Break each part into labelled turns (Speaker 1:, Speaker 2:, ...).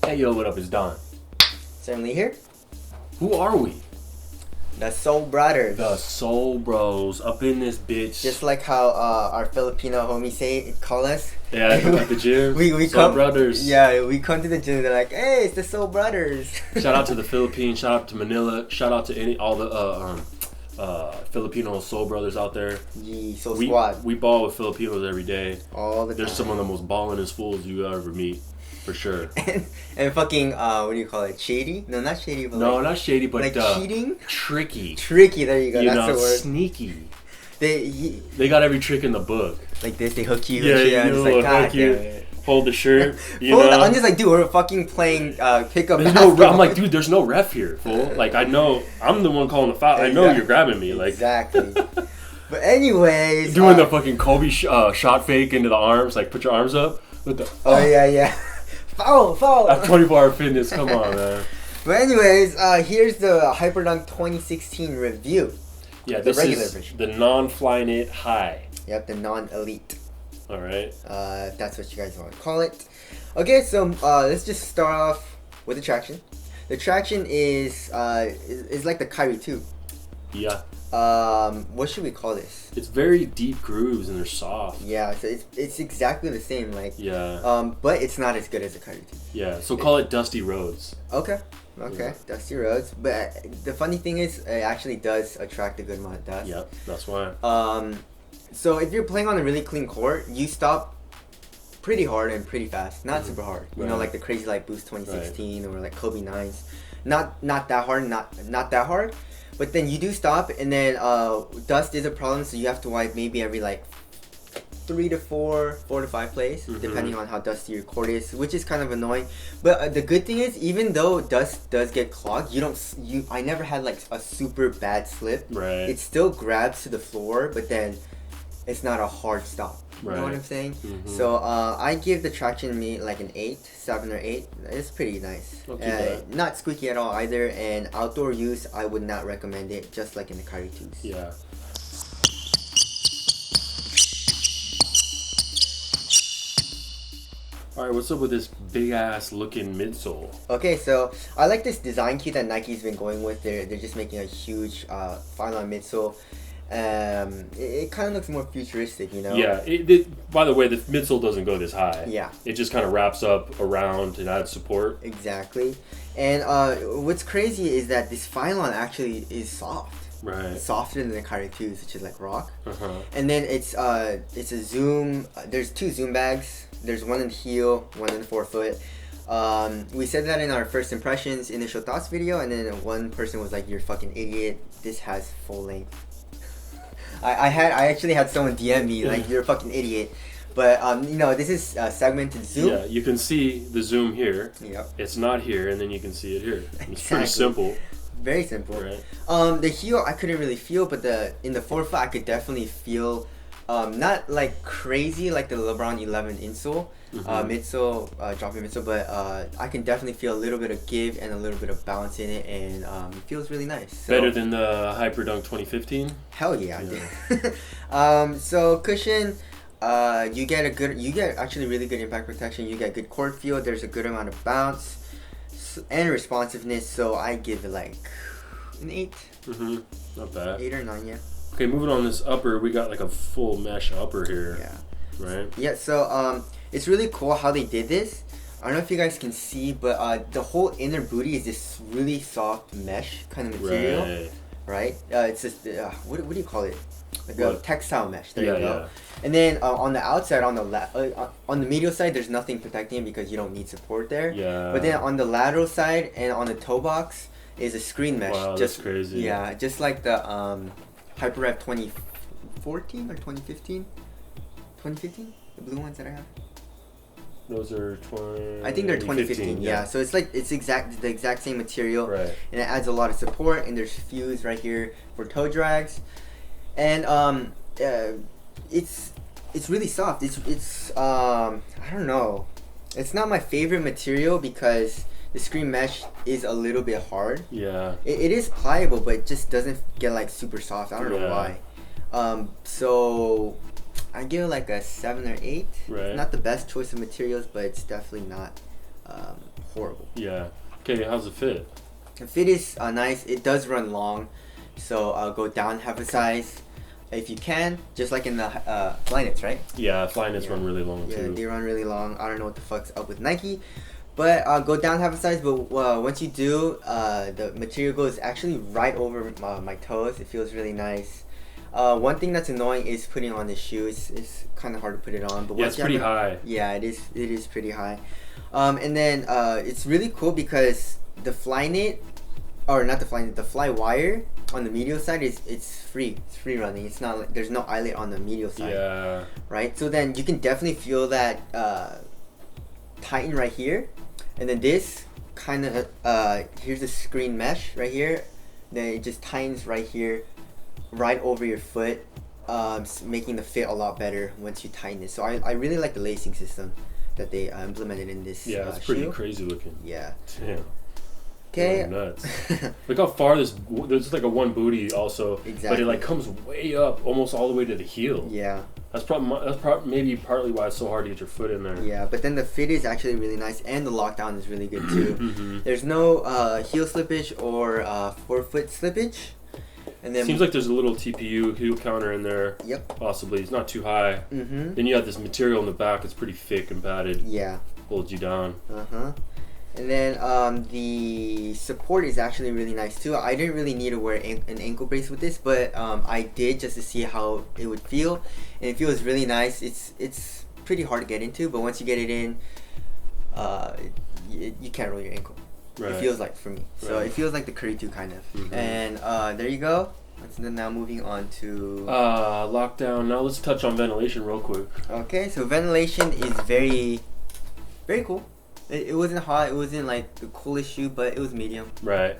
Speaker 1: Hey yo, what up? It's Don.
Speaker 2: Sam Lee here.
Speaker 1: Who are we?
Speaker 2: The Soul Brothers.
Speaker 1: The Soul Bros up in this bitch.
Speaker 2: Just like how our Filipino homies call us.
Speaker 1: Yeah, at the gym.
Speaker 2: we
Speaker 1: Soul
Speaker 2: come,
Speaker 1: Brothers.
Speaker 2: Yeah, we come to the gym. They're like, "Hey, it's the Soul Brothers."
Speaker 1: Shout out to the Philippines. Shout out to Manila. Shout out to all the Filipino Soul Brothers out there.
Speaker 2: Yeah, Soul Squad.
Speaker 1: We ball with Filipinos every day.
Speaker 2: All the time.
Speaker 1: They're some of the most ballingest fools you ever meet. For sure.
Speaker 2: and fucking, what do you call it? Shady? No, not shady. But
Speaker 1: no, not shady, but
Speaker 2: like cheating?
Speaker 1: Tricky.
Speaker 2: Tricky, there you go. That's the word.
Speaker 1: Sneaky.
Speaker 2: They
Speaker 1: got every trick in the book.
Speaker 2: Like this, they hook you.
Speaker 1: Yeah,
Speaker 2: and shit.
Speaker 1: hook you. Hold the shirt.
Speaker 2: I'm just like, dude, we're fucking playing pickup
Speaker 1: basketball. I'm like, dude, there's no ref here, fool. Like, I know, I'm the one calling the foul. I know you're grabbing me. Like,
Speaker 2: exactly. But anyways,
Speaker 1: doing the fucking Kobe shot fake into the arms. Like, put your arms up. With the,
Speaker 2: oh yeah. Foul!
Speaker 1: At 24-hour fitness, come on, man.
Speaker 2: But anyways, here's the Hyperdunk 2016 review.
Speaker 1: Yeah,
Speaker 2: the
Speaker 1: this
Speaker 2: regular
Speaker 1: is
Speaker 2: version.
Speaker 1: The non-Flyknit high.
Speaker 2: Yep, the non-elite.
Speaker 1: All right.
Speaker 2: If that's what you guys want to call it. Okay, so let's just start off with the traction. The traction is like the Kyrie 2.
Speaker 1: Yeah.
Speaker 2: What should we call this?
Speaker 1: It's very deep grooves and they're soft.
Speaker 2: Yeah, so it's exactly the same, like.
Speaker 1: Yeah.
Speaker 2: But it's not as good as the Kyrie 2.
Speaker 1: Yeah, so call it Dusty Roads.
Speaker 2: Okay,
Speaker 1: Yeah.
Speaker 2: Dusty Roads. But the funny thing is, it actually does attract a good amount of dust.
Speaker 1: Yep, that's why.
Speaker 2: So if you're playing on a really clean court, you stop pretty hard and pretty fast. Not super hard. You know, like the Crazy Light Boost 2016 or like Kobe 9s. Not that hard, not that hard. But then you do stop, and then dust is a problem, so you have to wipe maybe every like 3 to 4 to 5 plays, depending on how dusty your court is, which is kind of annoying. But the good thing is, even though dust does get clogged, I never had like a super bad slip.
Speaker 1: Right.
Speaker 2: It still grabs to the floor, but then it's not a hard stop. You know what I'm saying? So I give the traction meet like an 7 or 8. It's pretty nice. Not squeaky at all either. And outdoor use, I would not recommend it. Just like in the Kyrie 2s.
Speaker 1: Yeah. All right, what's up with this big ass looking midsole?
Speaker 2: Okay, so I like this design key that Nike's been going with. They're just making a huge Phylon midsole. It kind of looks more futuristic, you know?
Speaker 1: Yeah, by the way, the midsole doesn't go this high.
Speaker 2: Yeah.
Speaker 1: It just kind of wraps up around and adds support.
Speaker 2: Exactly. And what's crazy is that this Phylon actually is soft.
Speaker 1: Right.
Speaker 2: It's softer than the Kyrie 2s, which is like rock.
Speaker 1: Uh-huh.
Speaker 2: And then it's a zoom. There's 2 zoom bags. There's one in the heel, one in the forefoot. We said that in our first impressions, initial thoughts video, and then one person was like, "You're a fucking idiot. This has full length." I actually had someone DM me like, "You're a fucking idiot," but this is segmented zoom.
Speaker 1: Yeah, you can see the zoom here.
Speaker 2: Yep.
Speaker 1: It's not here, and then you can see it here. It's
Speaker 2: Exactly.
Speaker 1: pretty simple.
Speaker 2: Very simple.
Speaker 1: Right.
Speaker 2: The heel I couldn't really feel, but in the forefoot I could definitely feel. Not like crazy like the LeBron 11 insole, midsole, dropping midsole, but I can definitely feel a little bit of give and a little bit of bounce in it, and it feels really nice. So,
Speaker 1: Better than the Hyperdunk 2015?
Speaker 2: Hell yeah. So cushion, you get actually really good impact protection. You get good court feel. There's a good amount of bounce and responsiveness. So I give it like an 8.
Speaker 1: Not bad.
Speaker 2: 8 or 9, yeah.
Speaker 1: Okay, moving on this upper, we got like a full mesh upper here.
Speaker 2: Yeah.
Speaker 1: Right?
Speaker 2: Yeah, so it's really cool how they did this. I don't know if you guys can see, but the whole inner booty is this really soft mesh kind of material. Right? It's just, what do you call it? Like a textile mesh. There you go. Yeah. And then on the outside, on the medial side, there's nothing protecting it because you don't need support there.
Speaker 1: Yeah.
Speaker 2: But then on the lateral side and on the toe box is a screen mesh.
Speaker 1: Wow, that's crazy.
Speaker 2: Yeah, just like the HyperRev 2014 or 2015? 2015? The blue ones that I have?
Speaker 1: Those are 20...
Speaker 2: I think they're 2015, yeah. So it's like, it's the exact same material.
Speaker 1: Right.
Speaker 2: And it adds a lot of support, and there's fuse right here for toe drags. And it's really soft. It's I don't know. It's not my favorite material because the screen mesh is a little bit hard.
Speaker 1: Yeah.
Speaker 2: It is pliable, but it just doesn't get like super soft. I don't know why. So I give it like a 7 or 8.
Speaker 1: Right.
Speaker 2: Not the best choice of materials, but it's definitely not horrible.
Speaker 1: Yeah. Okay, how's it fit?
Speaker 2: The fit is nice. It does run long, so I'll go down half a size if you can, just like in the Flyknits, right?
Speaker 1: Yeah, Flyknits run really long
Speaker 2: Yeah,
Speaker 1: too.
Speaker 2: they run really long. I don't know what the fuck's up with Nike, but go down half a size. But once you do, the material goes actually right over my toes. It feels really nice. One thing that's annoying is putting on this shoe. It's kind of hard to put it on. But
Speaker 1: Yeah, it's pretty high.
Speaker 2: Yeah, it is. It is pretty high. And then it's really cool because the Flyknit, or not the Flyknit, the Flywire on the medial side it's free. It's free running. It's not like there's no eyelet on the medial side.
Speaker 1: Yeah.
Speaker 2: Right. So then you can definitely feel that tighten right here, and then this kind of here's the screen mesh right here. Then it just tightens right here, right over your foot, making the fit a lot better once you tighten it. So I really like the lacing system that they implemented in this
Speaker 1: Yeah, it's pretty
Speaker 2: shoe.
Speaker 1: crazy looking.
Speaker 2: Yeah.
Speaker 1: Damn.
Speaker 2: Okay.
Speaker 1: Nuts. Look how far there's like a one booty also,
Speaker 2: Exactly.
Speaker 1: but it like comes way up, almost all the way to the heel.
Speaker 2: Yeah.
Speaker 1: That's probably maybe partly why it's so hard to get your foot in there.
Speaker 2: Yeah, but then the fit is actually really nice, and the lockdown is really good too.
Speaker 1: Mm-hmm.
Speaker 2: There's no heel slippage or forefoot slippage. And then
Speaker 1: Seems like there's a little TPU heel counter in there.
Speaker 2: Yep.
Speaker 1: Possibly. It's not too high.
Speaker 2: Mm-hmm.
Speaker 1: Then you have this material in the back. It's pretty thick and padded.
Speaker 2: Yeah.
Speaker 1: Holds you down.
Speaker 2: Uh-huh. And then the support is actually really nice too. I didn't really need to wear an ankle brace with this, but I did just to see how it would feel, and it feels really nice. It's pretty hard to get into, but once you get it in, you can't roll your ankle.
Speaker 1: Right.
Speaker 2: It feels like for me. So
Speaker 1: Right.
Speaker 2: it feels like the Curry 2 kind of.
Speaker 1: Mhm.
Speaker 2: And there you go. And then now moving on to
Speaker 1: Lockdown. Now let's touch on ventilation real quick.
Speaker 2: okay. So ventilation is very, very cool. It wasn't hot. It wasn't like the coolest shoe, but it was medium.
Speaker 1: Right.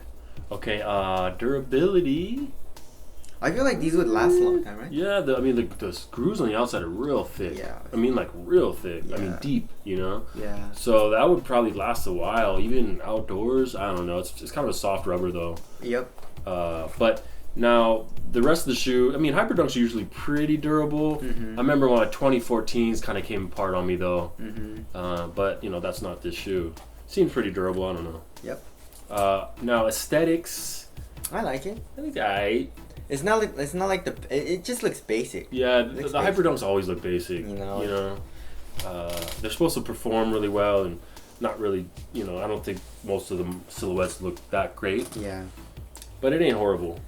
Speaker 1: Okay. Durability.
Speaker 2: I feel like these would last a long time, right?
Speaker 1: Yeah. The screws on the outside are real thick.
Speaker 2: Yeah.
Speaker 1: I mean, like real thick. I mean,
Speaker 2: Yeah.
Speaker 1: deep. You know.
Speaker 2: Yeah.
Speaker 1: So that would probably last a while, even outdoors. I don't know. It's kind of a soft rubber though.
Speaker 2: Yep.
Speaker 1: But now the rest of the shoe, I mean, Hyperdunks are usually pretty durable.
Speaker 2: Mhm.
Speaker 1: I remember when 2014s kind of came apart on me though.
Speaker 2: Mhm.
Speaker 1: But you know, that's not this shoe. Seems pretty durable. I don't know.
Speaker 2: Yep.
Speaker 1: Now aesthetics.
Speaker 2: I like it.
Speaker 1: I think
Speaker 2: It's not like it just looks basic.
Speaker 1: yeah, the
Speaker 2: Looks basic.
Speaker 1: Hyperdunks always look basic.
Speaker 2: You know.
Speaker 1: They're supposed to perform really well and not really. You know, I don't think most of the silhouettes look that great,
Speaker 2: Yeah.
Speaker 1: but it ain't horrible.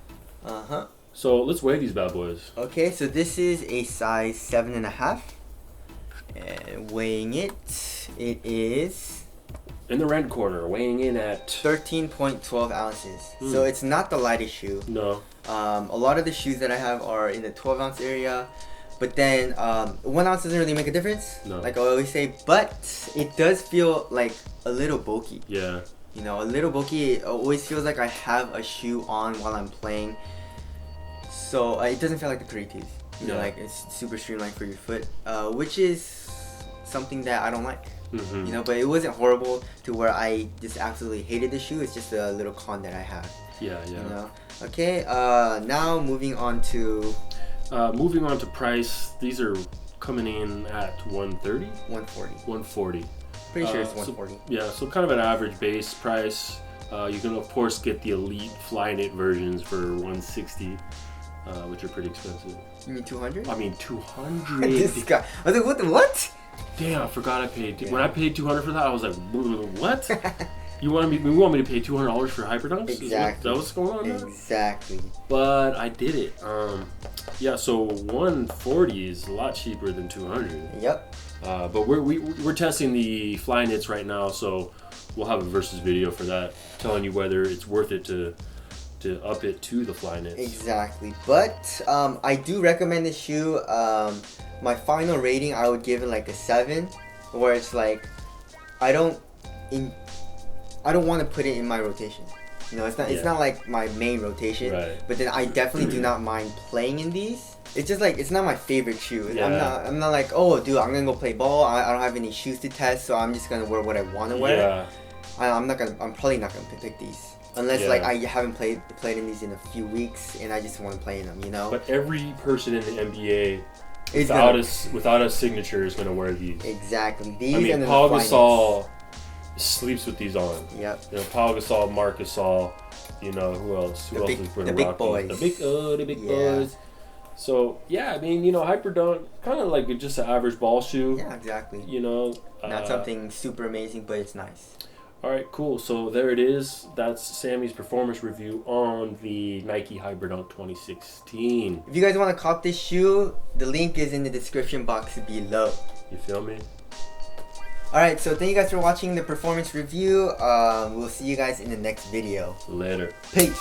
Speaker 2: Uh-huh.
Speaker 1: So let's weigh these bad boys.
Speaker 2: Okay, so this is a size 7.5. And weighing it is
Speaker 1: In the red corner, weighing in at
Speaker 2: 13.12 ounces. So it's not the lightest shoe.
Speaker 1: no.
Speaker 2: A lot of the shoes that I have are in the 12 ounce area, but then 1 ounce doesn't really make a difference,
Speaker 1: No.
Speaker 2: like I always say, but it does feel like a little bulky.
Speaker 1: Yeah.
Speaker 2: You know, a little bulky. It always feels like I have a shoe on while I'm playing, so it doesn't feel like the Curry 2s. You know,
Speaker 1: Yeah.
Speaker 2: like it's super streamlined for your foot, which is something that I don't like.
Speaker 1: Mm-hmm.
Speaker 2: You know, but it wasn't horrible to where I just absolutely hated the shoe. It's just a little con that I have.
Speaker 1: Yeah.
Speaker 2: You know. Okay. Now moving on to
Speaker 1: Moving on to price, these are coming in at 130,
Speaker 2: 140.
Speaker 1: 140.
Speaker 2: Pretty sure it's
Speaker 1: So-
Speaker 2: 140.
Speaker 1: Yeah, so kind of an average base price. You can of course get the elite Flyknit versions for 160, which are pretty expensive.
Speaker 2: You mean 200?
Speaker 1: I mean 200.
Speaker 2: This guy. I was like, what?
Speaker 1: Damn, I forgot I paid.
Speaker 2: Yeah.
Speaker 1: When I paid 200 for that, I was like, what? You want me to pay $200 for Hyperdunks?
Speaker 2: Exactly.
Speaker 1: That what's going on now?
Speaker 2: Exactly.
Speaker 1: But I did it. Yeah, so 140 is a lot cheaper than 200.
Speaker 2: Yep.
Speaker 1: But we're testing the Flyknits right now, so we'll have a versus video for that, telling you whether it's worth it to up it to the Flyknits.
Speaker 2: Exactly. But I do recommend this shoe. My final rating, I would give it like a 7, where it's like I don't want to put it in my rotation. You know, it's not like my main rotation.
Speaker 1: Right.
Speaker 2: But then I definitely do not mind playing in these. It's just like it's not my favorite shoe.
Speaker 1: Yeah.
Speaker 2: I'm not like, oh dude, I'm gonna go play ball. I don't have any shoes to test, so I'm just gonna wear what I want to wear.
Speaker 1: Yeah.
Speaker 2: I'm probably not gonna pick these. Unless like I haven't played in these in a few weeks and I just want to play in them, you know.
Speaker 1: But every person in the NBA without a signature is gonna wear these.
Speaker 2: Exactly. These.
Speaker 1: I mean, Paul Gasol sleeps with these on.
Speaker 2: Yep.
Speaker 1: You know, Paul Gasol, Marc Gasol. You know, who else? Who else is wearing
Speaker 2: the big boys.
Speaker 1: The big boys. So yeah, I mean, you know, Hyperdunk, kind of like just an average ball shoe.
Speaker 2: Yeah, exactly.
Speaker 1: You know,
Speaker 2: not something super amazing, but it's nice.
Speaker 1: All right, cool. So there it is. That's Sammy's performance review on the Nike Hyperdunk 2016.
Speaker 2: If you guys want to cop this shoe, the link is in the description box below.
Speaker 1: You feel me?
Speaker 2: Alright, so thank you guys for watching the performance review. We'll see you guys in the next video.
Speaker 1: Later.
Speaker 2: Peace.